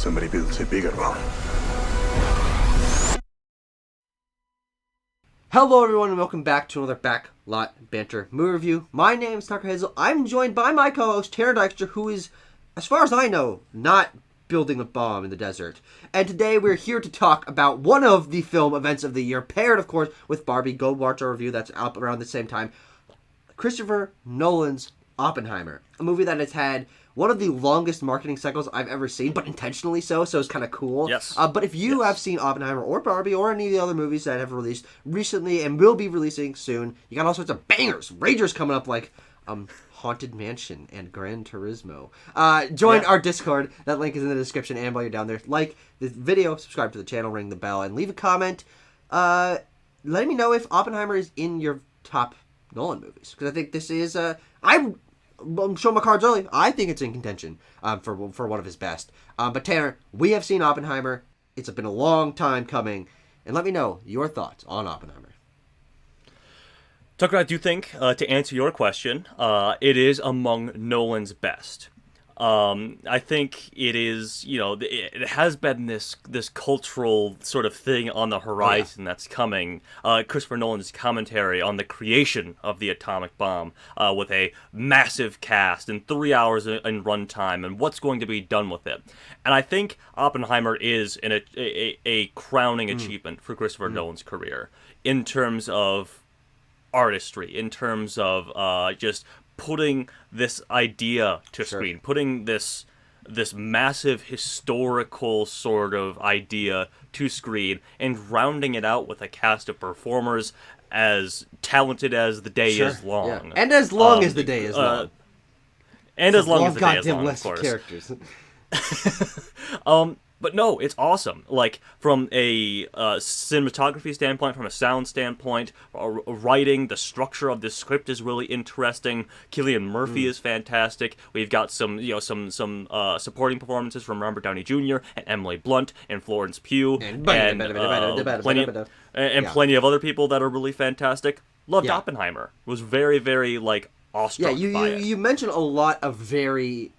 Somebody built a bigger one. Hello everyone and welcome back to another Backlot Banter movie review. My name is Tucker Hazel. I'm joined by my co-host Tanner Dykstra, who is, as far as I know, not building a bomb in the desert. And today we're here to talk about one of the film events of the year, paired of course with Barbie. Go watch our review, that's out around the same time. Christopher Nolan's Oppenheimer, a movie that has had one of the longest marketing cycles I've ever seen, but intentionally so it's kind of cool. Yes. But if you have seen Oppenheimer or Barbie or any of the other movies that have released recently and will be releasing soon, you got all sorts of bangers, ragers coming up like Haunted Mansion and Gran Turismo. Join our Discord. That link is in the description, and while you're down there, like the video, subscribe to the channel, ring the bell, and leave a comment. Let me know if Oppenheimer is in your top Nolan movies, because I think this is I'm showing my cards early. I think it's in contention for one of his best. But Tanner, we have seen Oppenheimer. It's been a long time coming, and let me know your thoughts on Oppenheimer. Tucker, I do think, to answer your question, it is among Nolan's best. I think it is, it has been this cultural sort of thing on the horizon that's coming. Christopher Nolan's commentary on the creation of the atomic bomb with a massive cast and 3 hours in runtime and what's going to be done with it. And I think Oppenheimer is a crowning achievement for Christopher Nolan's career in terms of artistry, in terms of just putting this idea to screen, putting this massive historical sort of idea to screen, and rounding it out with a cast of performers as talented as the day is long. Yeah. And as long as the day is long. And as long as the day is goddamn long, of list of course. characters. But no, it's awesome. Like, from a cinematography standpoint, from a sound standpoint, writing, the structure of this script is really interesting. Cillian Murphy is fantastic. We've got some supporting performances from Robert Downey Jr. and Emily Blunt and Florence Pugh and plenty of other people that are really fantastic. Loved Oppenheimer. Was very, very awestruck by it. You mentioned a lot of very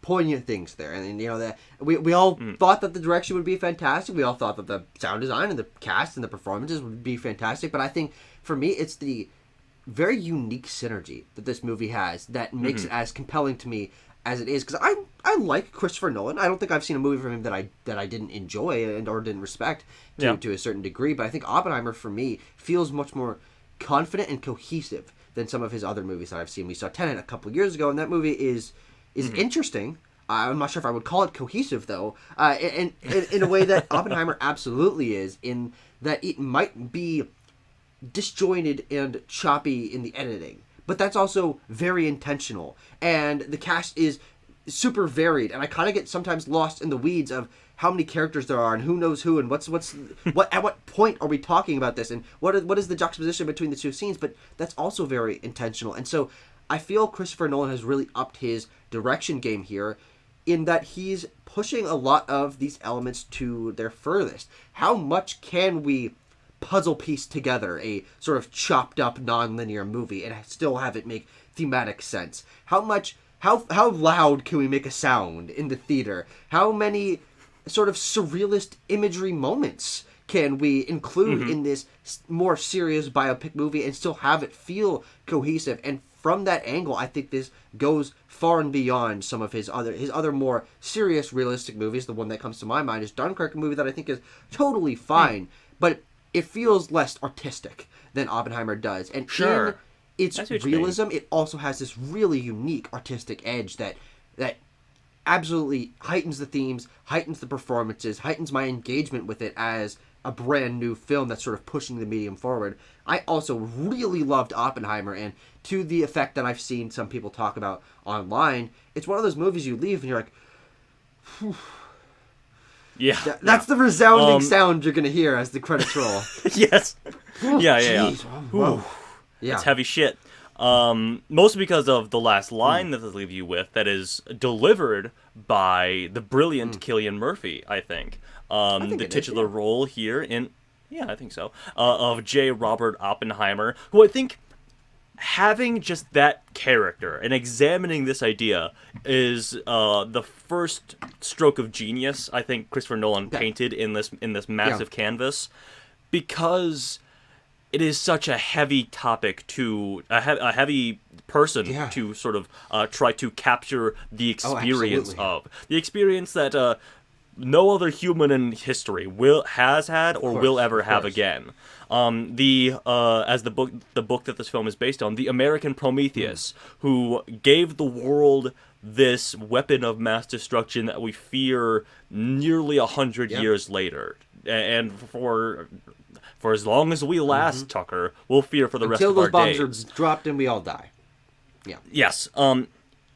poignant things there, and that we all thought that the direction would be fantastic. We all thought that the sound design and the cast and the performances would be fantastic. But I think for me, it's the very unique synergy that this movie has that makes it as compelling to me as it is. Because I like Christopher Nolan. I don't think I've seen a movie from him that I didn't enjoy or didn't respect to a certain degree. But I think Oppenheimer for me feels much more confident and cohesive than some of his other movies that I've seen. We saw Tenet a couple years ago, and that movie is interesting. I'm not sure if I would call it cohesive, though, in a way that Oppenheimer absolutely is, in that it might be disjointed and choppy in the editing, but that's also very intentional. And the cast is super varied, and I kind of get sometimes lost in the weeds of how many characters there are and who knows who and what at what point are we talking about this, and what is the juxtaposition between the two scenes. But that's also very intentional, and so I feel Christopher Nolan has really upped his direction game here, in that he's pushing a lot of these elements to their furthest. How much can we puzzle piece together a sort of chopped up non-linear movie and still have it make thematic sense? How loud can we make a sound in the theater? How many sort of surrealist imagery moments can we include in this more serious biopic movie and still have it feel cohesive? And from that angle, I think this goes far and beyond some of his other more serious, realistic movies. The one that comes to my mind is Dunkirk, a movie that I think is totally fine, but it feels less artistic than Oppenheimer does. And in its realism, it also has this really unique artistic edge that absolutely heightens the themes, heightens the performances, heightens my engagement with it as a brand new film that's sort of pushing the medium forward. I also really loved Oppenheimer, and to the effect that I've seen some people talk about online, it's one of those movies you leave and you're like, whew. Yeah. That's the resounding sound you're going to hear as the credits roll. Yes. Whew, yeah. Whoa. Yeah. It's heavy shit. Mostly because of the last line that they leave you with that is delivered by the brilliant Cillian Murphy, I think. The titular role here in... Yeah, I think so. Of J. Robert Oppenheimer, who I think having just that character and examining this idea is the first stroke of genius I think Christopher Nolan painted in this massive canvas, because it is such a heavy topic to a heavy person to sort of try to capture the experience of. The experience that no other human in history has had or will ever have again. As the book that this film is based on, the American Prometheus, who gave the world this weapon of mass destruction that we fear nearly 100 years later, and for as long as we last, Tucker, we'll fear for the rest of our days. Until those bombs are dropped and we all die. Yeah. Yes.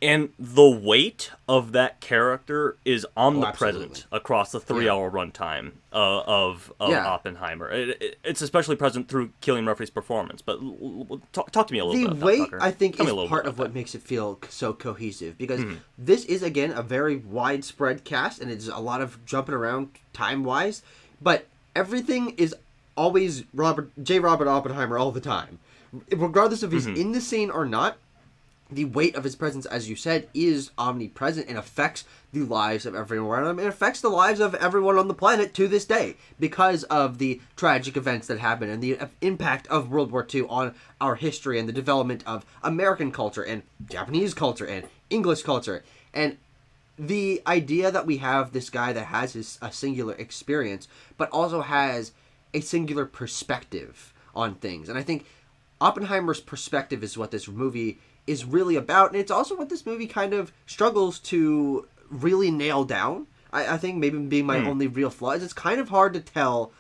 And the weight of that character is omnipresent across the 3-hour runtime of Oppenheimer. It's especially present through Cillian Murphy's performance. But talk to me a little bit about that, The weight, Tucker. I think, is part of what makes it feel so cohesive. Because this is, again, a very widespread cast, and it's a lot of jumping around time-wise. But everything is always J. Robert Oppenheimer all the time. Regardless if he's in the scene or not, the weight of his presence, as you said, is omnipresent and affects the lives of everyone around him. It affects the lives of everyone on the planet to this day because of the tragic events that happen and the impact of World War II on our history and the development of American culture and Japanese culture and English culture. And the idea that we have this guy that has a singular experience, but also has a singular perspective on things. And I think Oppenheimer's perspective is what this movie is really about, and it's also what this movie kind of struggles to really nail down. I think maybe being my only real flaw is it's kind of hard to tell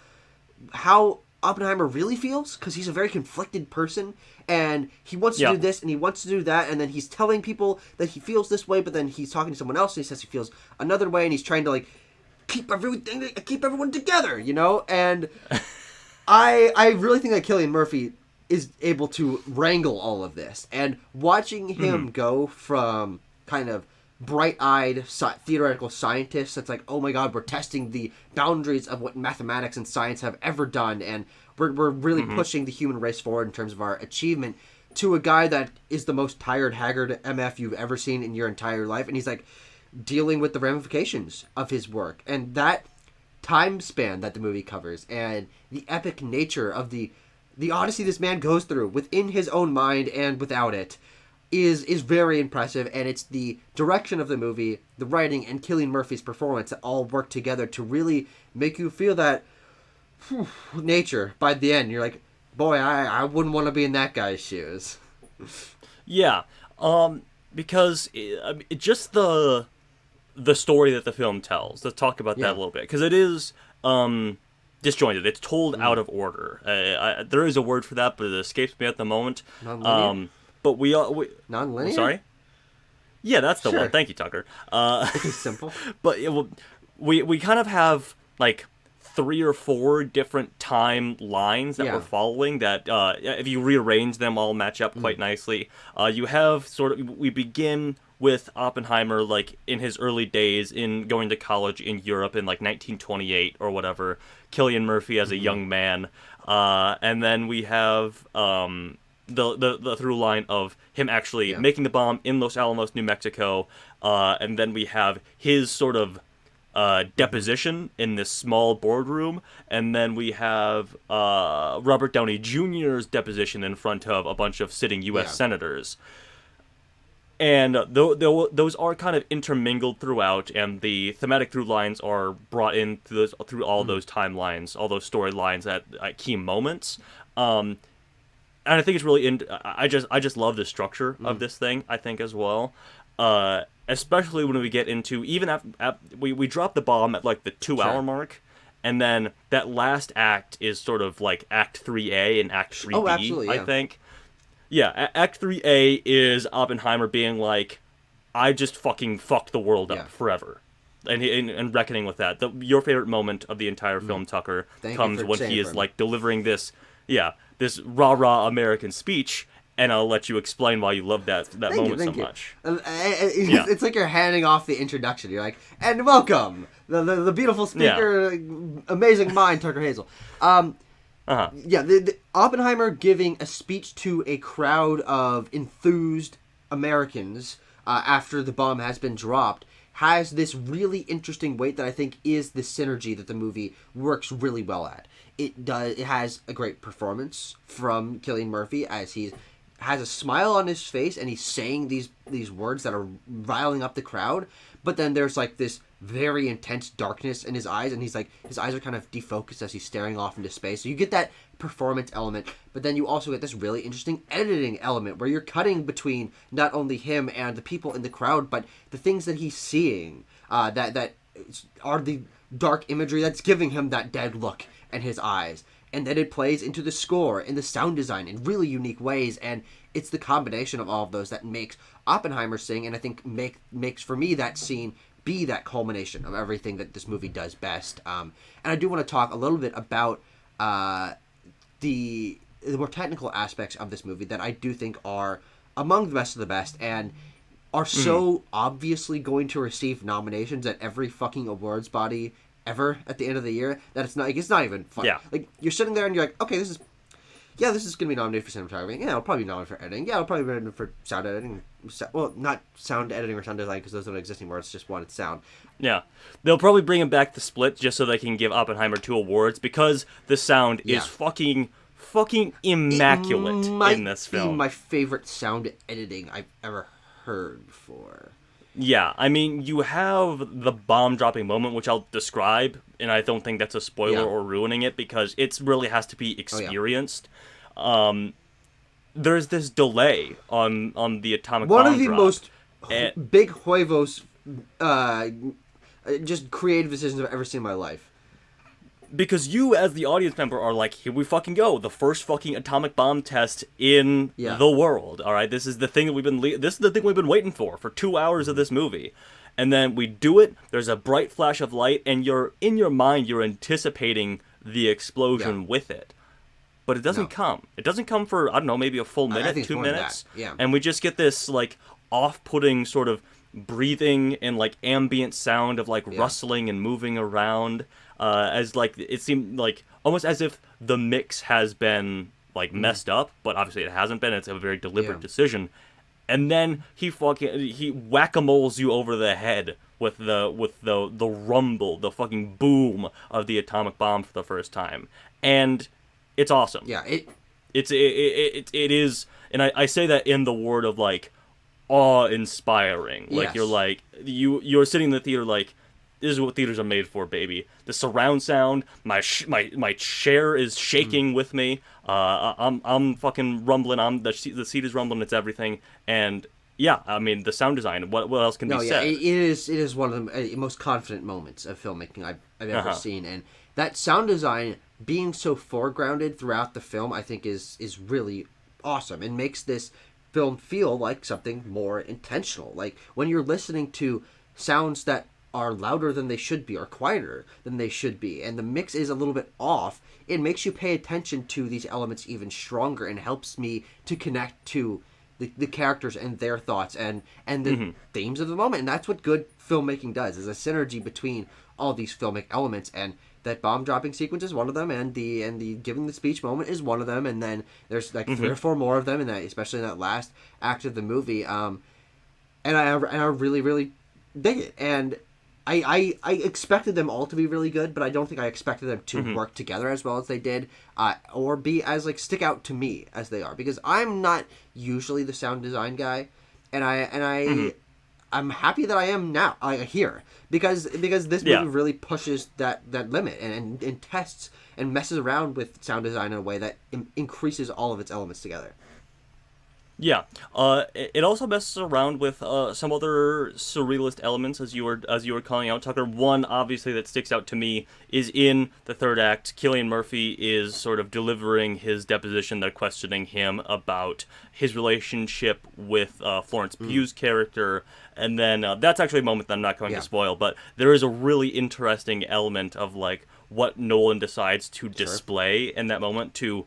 how Oppenheimer really feels, because he's a very conflicted person, and he wants to do this and he wants to do that, and then he's telling people that he feels this way, but then he's talking to someone else and he says he feels another way, and he's trying to keep everyone together, you know. And I really think that Cillian Murphy is able to wrangle all of this, and watching him go from kind of bright-eyed theoretical scientist that's like, oh my god, we're testing the boundaries of what mathematics and science have ever done, and we're really pushing the human race forward in terms of our achievement, to a guy that is the most tired, haggard MF you've ever seen in your entire life, and he's like dealing with the ramifications of his work, and that time span that the movie covers, and the epic nature of the odyssey this man goes through within his own mind and without it is very impressive. And it's the direction of the movie, the writing, and Cillian Murphy's performance that all work together to really make you feel that nature by the end. You're like, boy, I wouldn't want to be in that guy's shoes. Yeah, because just the story that the film tells. Let's talk about that a little bit, because it is disjointed. It's told out of order. There is a word for that, but it escapes me at the moment. Non-linear? But we non-linear? Sorry? Yeah, that's the one. Thank you, Tucker. It's simple. But we kind of have 3 or 4 different timelines that we're following that, if you rearrange them, all match up quite nicely. You have we begin with Oppenheimer, in his early days in going to college in Europe in 1928 or whatever. Cillian Murphy as a young man, and then we have the through line of him actually making the bomb in Los Alamos, New Mexico, and then we have his sort of deposition in this small boardroom, and then we have Robert Downey Jr.'s deposition in front of a bunch of sitting U.S. senators. And those are kind of intermingled throughout, and the thematic through lines are brought in through all those timelines, all those storylines at key moments. And I think it's really I just love the structure of this thing, I think, as well. Especially when we get into, even after we drop the bomb at the 2-hour mark, and then that last act is sort of Act 3A and Act 3B, oh, absolutely, I think. Yeah, Act 3A is Oppenheimer being I just fucking fucked the world up forever. And reckoning with that. Your favorite moment of the entire film, Tucker, comes when he is delivering this rah-rah American speech, and I'll let you explain why you love that moment so much. It's like you're handing off the introduction. You're like, and welcome, the beautiful speaker, amazing mind, Tucker Hazel. Yeah, the Oppenheimer giving a speech to a crowd of enthused Americans after the bomb has been dropped has this really interesting weight that I think is the synergy that the movie works really well at. It has a great performance from Cillian Murphy as he has a smile on his face and he's saying these words that are riling up the crowd, but then there's like this very intense darkness in his eyes, and he's like, his eyes are kind of defocused as he's staring off into space. So you get that performance element, but then you also get this really interesting editing element where you're cutting between not only him and the people in the crowd, but the things that he's seeing that are the dark imagery that's giving him that dead look in his eyes. And then it plays into the score and the sound design in really unique ways, and it's the combination of all of those that makes Oppenheimer sing, and I think makes for me that scene be that culmination of everything that this movie does best. And I do want to talk a little bit about the more technical aspects of this movie that I do think are among the best of the best, and are so obviously going to receive nominations at every fucking awards body ever at the end of the year that it's not even fun. Yeah. Like, you're sitting there and you're like, okay, this is going to be nominated for cinematography. Yeah, it'll probably be nominated for editing. Yeah, it'll probably be nominated for sound editing. Well, not sound editing or sound design because those don't exist anymore. It's just one, it's sound. Yeah. They'll probably bring him back the split just so they can give Oppenheimer 2 awards because the sound is fucking immaculate in this film. It might be my favorite sound editing I've ever heard for. Yeah, I mean, you have the bomb-dropping moment, which I'll describe, and I don't think that's a spoiler or ruining it, because it really has to be experienced. There's this delay on the atomic bomb drop. One of the most big huevos, just creative decisions I've ever seen in my life. Because you, as the audience member, are like, here we fucking go. The first fucking atomic bomb test in the world. All right, this is the thing that we've been waiting for 2 hours of this movie. And then we do it. There's a bright flash of light, and in your mind, you're anticipating the explosion with it. But it doesn't come. It doesn't come for, I don't know, maybe a full minute, 2 minutes. Yeah. And we just get this, like, off-putting sort of breathing and, like, ambient sound of, like, rustling and moving around. As, like, it seemed like almost as if the mix has been, like, messed up, but obviously it hasn't been. It's a very deliberate decision. And then he whack-a-moles you over the head with the rumble, the fucking boom of the atomic bomb for the first time. And it's awesome. Yeah, it is, and I say that in the word of, like, awe-inspiring. Like, you're like, you're sitting in the theater like, this is what theaters are made for, baby. The surround sound, my chair is shaking with me. I'm fucking rumbling. The seat is rumbling. It's everything. And yeah, I mean, the sound design. What else can be said? It is one of the most confident moments of filmmaking I've ever seen, and that sound design being so foregrounded throughout the film, I think is really awesome and makes this film feel like something more intentional. Like, when you're listening to sounds that are louder than they should be or quieter than they should be, and the mix is a little bit off, it makes you pay attention to these elements even stronger and helps me to connect to the characters and their thoughts and the themes of the moment. And that's what good filmmaking does, is a synergy between all these filmic elements, and that bomb dropping sequence is one of them, and the giving the speech moment is one of them, and then there's like 3 or 4 more of them in that, especially in that last act of the movie. And I really, really dig it. And I expected them all to be really good, but I don't think I expected them to work together as well as they did, or be as, like, stick out to me as they are, because I'm not usually the sound design guy, and I'm happy that I am now here, because this movie really pushes that limit and tests and messes around with sound design in a way that increases all of its elements together. Yeah, it also messes around with some other surrealist elements, as you were calling out, Tucker. One, obviously, that sticks out to me is in the third act. Cillian Murphy is sort of delivering his deposition. They're questioning him about his relationship with Florence Pugh's character, and then that's actually a moment that I'm not going to spoil, but there is a really interesting element of, like, what Nolan decides to display in that moment to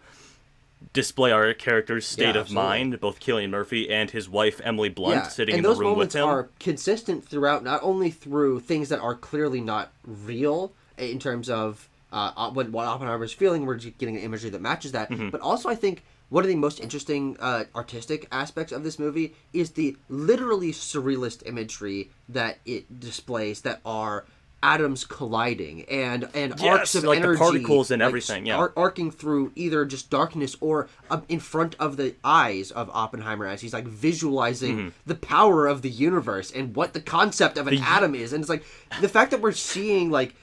display our character's state of mind, both Cillian Murphy and his wife Emily Blunt sitting in the room with him. And those moments are consistent throughout, not only through things that are clearly not real in terms of what Oppenheimer is feeling. We're just getting an imagery that matches that. But also, I think one of the most interesting artistic aspects of this movie is the literally surrealist imagery that it displays, that are atoms colliding and arcs of like energy, the particles and everything, arcing through either just darkness or in front of the eyes of Oppenheimer as he's like visualizing the power of the universe and what the concept of an atom is. And it's like the fact that we're seeing like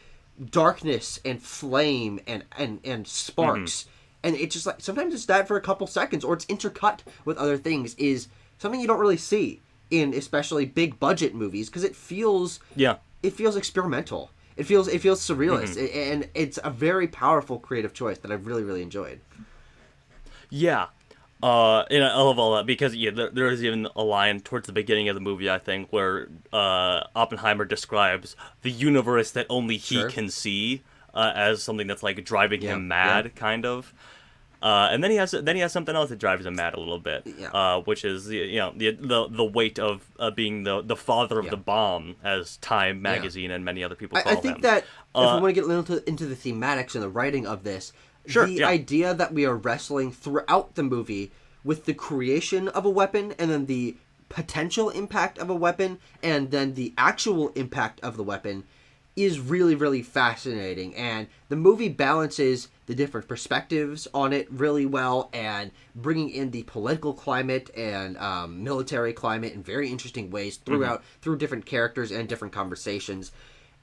darkness and flame and sparks, and it's just like sometimes it's that for a couple seconds, or it's intercut with other things, is something you don't really see in especially big budget movies, because it feels experimental. It feels surrealist, and it's a very powerful creative choice that I've really, really enjoyed. Yeah. And I love all that, because there is even a line towards the beginning of the movie, I think, where Oppenheimer describes the universe that only he can see as something that's like driving him mad, kind of. And then he has something else that drives him mad a little bit, which is the weight of being the father of the bomb, as Time magazine and many other people call him. I think that if we want to get a little into the thematics and the writing of this, the idea that we are wrestling throughout the movie with the creation of a weapon, and then the potential impact of a weapon, and then the actual impact of the weapon, is really, really fascinating. And the movie balances the different perspectives on it really well, and bringing in the political climate and military climate in very interesting ways through different characters and different conversations.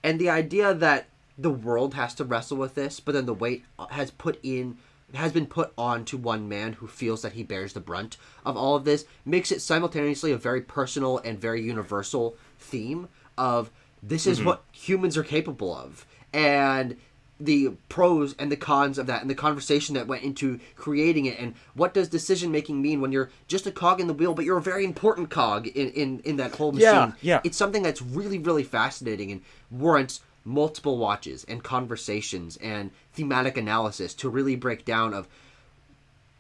And the idea that the world has to wrestle with this, but then the weight has been put on to one man who feels that he bears the brunt of all of this, makes it simultaneously a very personal and very universal theme of this is what humans are capable of, and the pros and the cons of that, and the conversation that went into creating it, and what does decision making mean when you're just a cog in the wheel, but you're a very important cog in that whole machine. It's something that's really, really fascinating and warrants multiple watches and conversations and thematic analysis to really break down of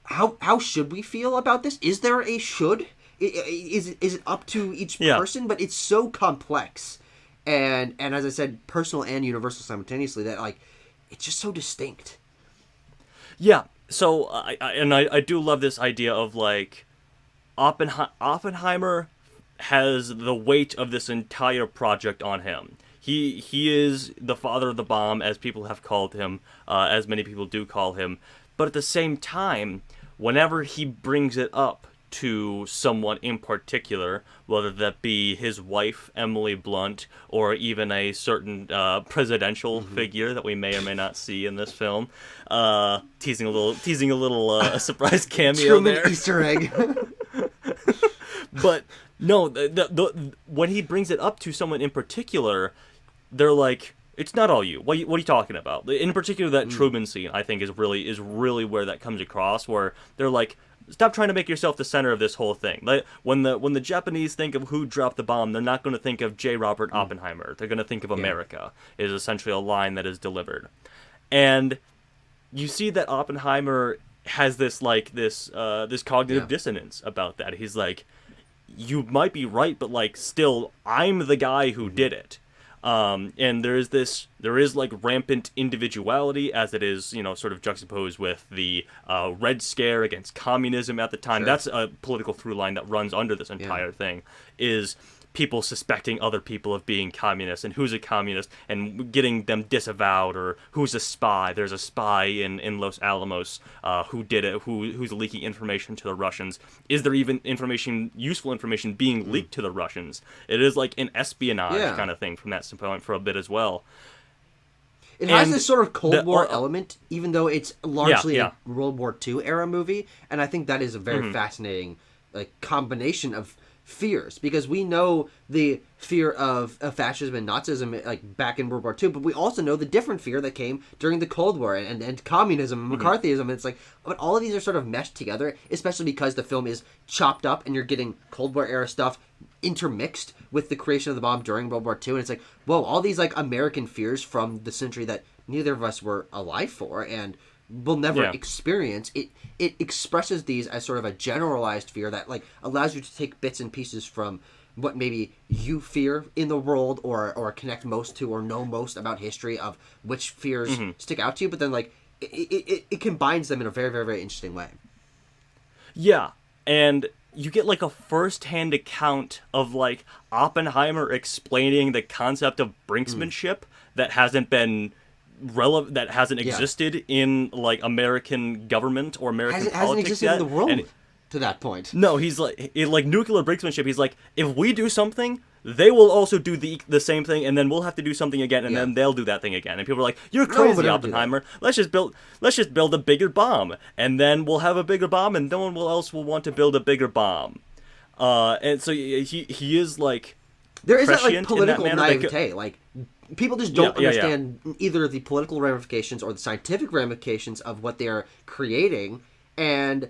how should we feel about this? Is there a should? Is it up to each person? But it's so complex, and as I said, personal and universal simultaneously, that like it's just so distinct. Yeah. So I do love this idea of like Oppenheimer has the weight of this entire project on him. He is the father of the bomb, as people have called him, as many people do call him. But at the same time, whenever he brings it up to someone in particular, whether that be his wife, Emily Blunt, or even a certain presidential figure that we may or may not see in this film, teasing a little surprise cameo Truman there. Easter egg. But no, when he brings it up to someone in particular, they're like, "It's not all you. What are you talking about?" In particular, that Truman scene, I think, is really where that comes across. Where they're like, "Stop trying to make yourself the center of this whole thing." Like when the Japanese think of who dropped the bomb, they're not going to think of J. Robert Oppenheimer. They're going to think of America. Is essentially a line that is delivered, and you see that Oppenheimer has this cognitive dissonance about that. He's like, "You might be right, but like still, I'm the guy who did it." And there is like rampant individuality, as it is, sort of juxtaposed with the Red Scare against communism at the time. That's a political through line that runs under this entire thing, is people suspecting other people of being communists, and who's a communist, and getting them disavowed, or who's a spy. There's a spy in Los Alamos who did it, who's leaking information to the Russians. Is there even useful information being leaked to the Russians? It is like an espionage kind of thing from that standpoint for a bit as well. It has this sort of Cold War element, even though it's largely a World War II era movie, and I think that is a very fascinating combination of fears, because we know the fear of fascism and Nazism like back in World War II, but we also know the different fear that came during the Cold War and communism and McCarthyism. And it's like, but all of these are sort of meshed together, especially because the film is chopped up and you're getting Cold War era stuff intermixed with the creation of the bomb during World War II. And it's like, whoa, all these like American fears from the century that neither of us were alive for and will never experience. It expresses these as sort of a generalized fear that like allows you to take bits and pieces from what maybe you fear in the world, or connect most to, or know most about history, of which fears stick out to you. But then like it combines them in a very, very, very interesting way. Yeah, and you get like a first-hand account of like Oppenheimer explaining the concept of brinksmanship that hasn't been relevant, that hasn't existed in like American government or American politics hasn't existed yet. in the world to that point. No, he's like nuclear brinksmanship. He's like, if we do something, they will also do the same thing, and then we'll have to do something again, and then they'll do that thing again. And people are like, "You're crazy, Oppenheimer. Let's just build a bigger bomb, and then we'll have a bigger bomb, and no one else will want to build a bigger bomb." And so he is like, there is that like political naivete. Like people just don't understand either the political ramifications or the scientific ramifications of what they're creating, and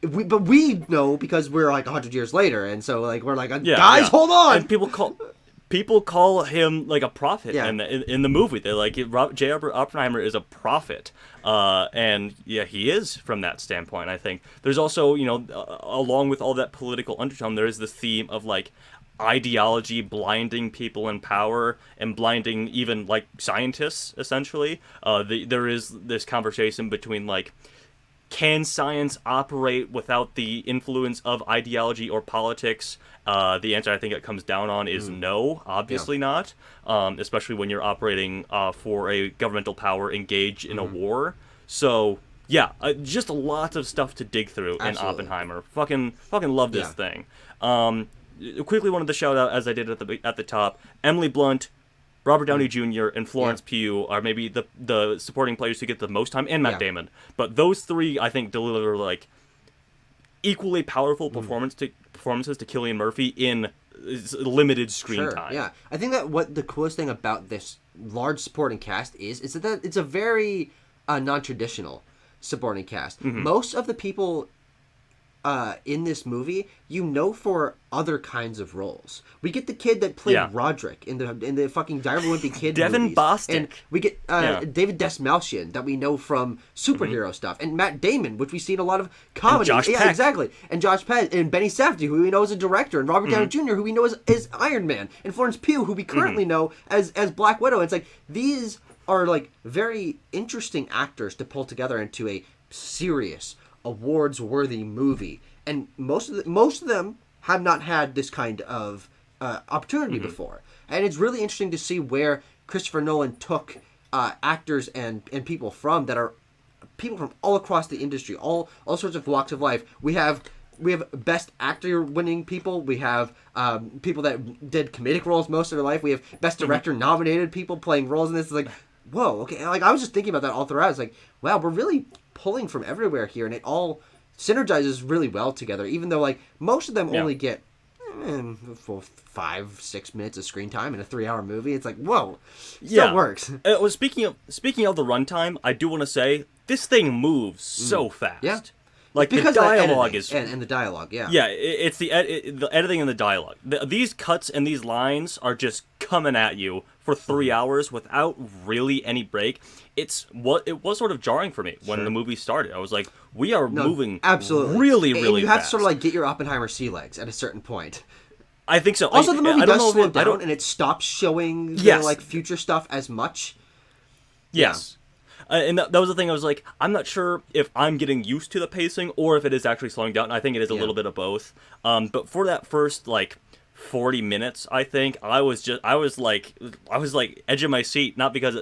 but we know because we're like 100 years later, and so like we're like, guys, hold on. And people call him like a prophet in the movie. They're like, J. Oppenheimer is a prophet, and he is from that standpoint. I think there's also, along with all that political undertone, there is the theme of like ideology blinding people in power and blinding even like scientists. Essentially, there is this conversation between like, can science operate without the influence of ideology or politics? The answer I think it comes down on is no, obviously not, especially when you're operating for a governmental power engaged in a war. So, just a lot of stuff to dig through in Oppenheimer. Fucking love this thing. Quickly wanted to shout out, as I did at the top, Emily Blunt, Robert Downey Jr. and Florence Pugh are maybe the supporting players who get the most time, and Matt Damon. But those three, I think, deliver like equally powerful performances to Cillian Murphy in limited screen time. Yeah, I think that what the coolest thing about this large supporting cast is that it's a very non-traditional supporting cast. Most of the people in this movie, for other kinds of roles. We get the kid that played Roderick in the fucking Diary of a Wimpy Kid Devin movies. Bostick. And we get David Desmalchian that we know from superhero stuff. And Matt Damon, which we see in a lot of comedy. And Josh Peck. Exactly. And Josh Peck. And Benny Safdie, who we know as a director. And Robert Downey Jr., who we know as Iron Man. And Florence Pugh, who we currently know as Black Widow. And it's like, these are like very interesting actors to pull together into a serious, awards-worthy movie. And most of them have not had this kind of opportunity before. And it's really interesting to see where Christopher Nolan took actors and people from that are people from all across the industry, all sorts of walks of life. We have best actor winning people. We have people that did comedic roles most of their life. We have best director nominated people playing roles in this. It's like, whoa, okay. Like, I was just thinking about that all throughout. It's like, wow, we're really pulling from everywhere here, and it all synergizes really well together, even though like most of them only get 5-6 minutes of screen time in a 3-hour movie. It's like, whoa, still works. Well, speaking of the runtime, I do want to say this thing moves so fast. Yeah. Like the dialogue is and the dialogue, it's the editing and the dialogue. These cuts and these lines are just coming at you for 3 hours without really any break. It was sort of jarring for me when the movie started. I was like, we are moving absolutely really and you have fast. to sort of like get your Oppenheimer sea legs at a certain point. I think so. Also, the movie does slow down and it stops showing the like future stuff as much. Yes. And that was the thing. I was like, I'm not sure if I'm getting used to the pacing or if it is actually slowing down. I think it is a little bit of both. But for that first like 40 minutes, I think I was like edge of my seat, not because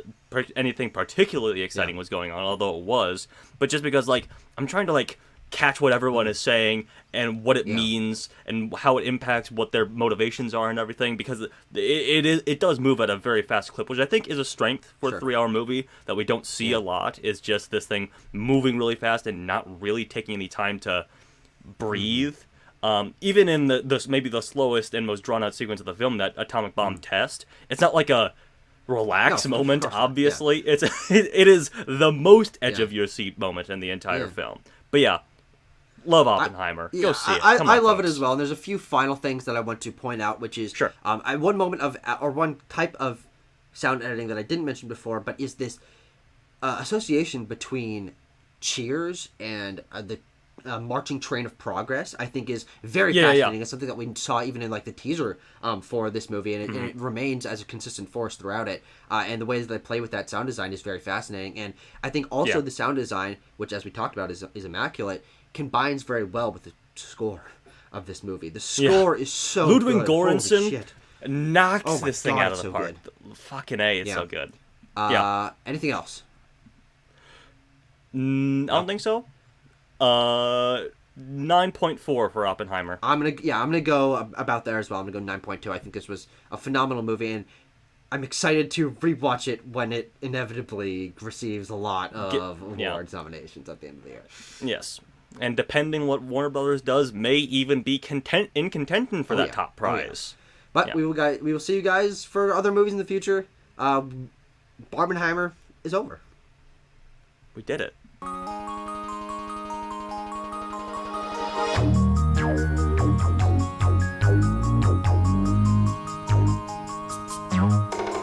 anything particularly exciting was going on, although it was, but just because like I'm trying to like catch what everyone is saying and what it means and how it impacts what their motivations are and everything, because it does move at a very fast clip, which I think is a strength for a 3-hour movie that we don't see a lot, is just this thing moving really fast and not really taking any time to breathe. Even in the maybe the slowest and most drawn out sequence of the film, that atomic bomb test, it's not like a relax moment, obviously. It is the most edge of your seat moment in the entire film. But yeah, love Oppenheimer. Go see it. I love it as well. And there's a few final things that I want to point out, which is one moment of, or one type of sound editing that I didn't mention before, but is this association between Cheers and the marching train of progress, I think is very Yeah, fascinating. yeah. It's something that we saw even in like the teaser for this movie, and it remains as a consistent force throughout it. And the ways that they play with that sound design is very fascinating. And I think also Yeah. the sound design, which as we talked about is immaculate, combines very well with the score of this movie. The score is so Ludwig good. Holy Göransson shit. knocks Oh my this thing God, out of it's the so park. Fucking A, it's Yeah. so good. Anything else? I don't think so. 9.4 for Oppenheimer. I'm gonna go about there as well. I'm gonna go 9.2. I think this was a phenomenal movie, and I'm excited to rewatch it when it inevitably receives a lot of awards nominations at the end of the year. Yes. And depending what Warner Brothers does, may even be in contention for that top prize. But we will see you guys for other movies in the future. Barbenheimer is over. We did it.